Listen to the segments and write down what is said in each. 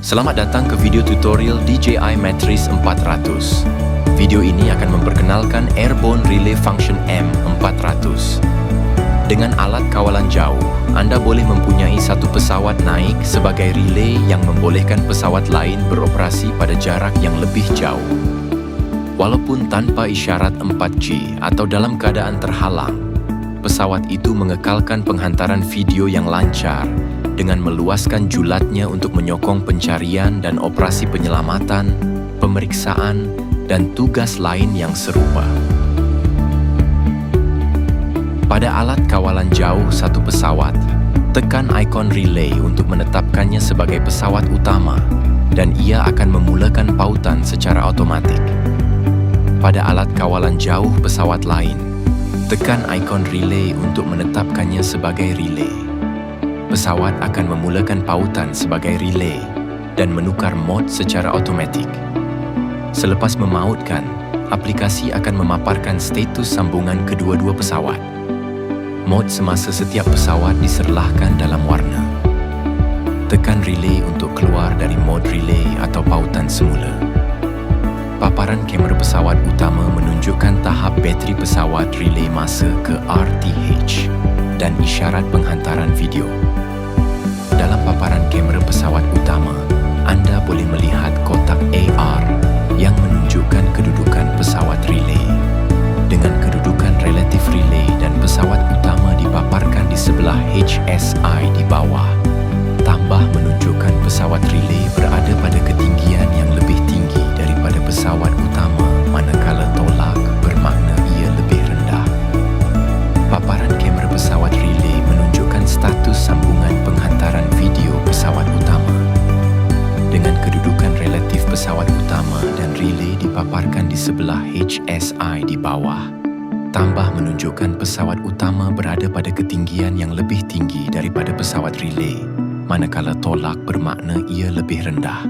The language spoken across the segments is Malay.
Selamat datang ke video tutorial DJI Matrice 400. Video ini akan memperkenalkan Airborne Relay Function M400. Dengan alat kawalan jauh, anda boleh mempunyai satu pesawat naik sebagai relay yang membolehkan pesawat lain beroperasi pada jarak yang lebih jauh. Walaupun tanpa isyarat 4G atau dalam keadaan terhalang, pesawat itu mengekalkan penghantaran video yang lancar dengan meluaskan julatnya untuk menyokong pencarian dan operasi penyelamatan, pemeriksaan, dan tugas lain yang serupa. Pada alat kawalan jauh satu pesawat, tekan ikon relay untuk menetapkannya sebagai pesawat utama dan ia akan memulakan pautan secara otomatik. Pada alat kawalan jauh pesawat lain, tekan ikon relay untuk menetapkannya sebagai relay. Pesawat akan memulakan pautan sebagai relay dan menukar mod secara otomatik. Selepas memautkan, aplikasi akan memaparkan status sambungan kedua-dua pesawat. Mod semasa setiap pesawat diserlahkan dalam warna. Tekan relay untuk keluar dari mod relay atau pautan semula. Paparan kamera pesawat utama menunjukkan tahap bateri pesawat relay masa ke RTH dan isyarat penghantaran video. Dalam paparan kamera pesawat utama, anda boleh melihat kotak AR yang menunjukkan kedudukan pesawat relay. Dengan kedudukan relatif relay dan pesawat utama dipaparkan di sebelah HSI di bawah, tambah menunjukkan pesawat relay berada pada ketinggian yang lebih tinggi daripada pesawat utama manakala tolak bermakna ia lebih rendah. Paparan kamera pesawat relay menunjukkan status sambungan penghantaran video pesawat utama. Dengan kedudukan relatif pesawat utama dan relay dipaparkan di sebelah HSI di bawah, tambah menunjukkan pesawat utama berada pada ketinggian yang lebih tinggi daripada pesawat relay, manakala tolak bermakna ia lebih rendah.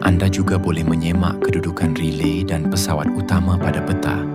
Anda juga boleh menyemak kedudukan relay dan pesawat utama pada peta.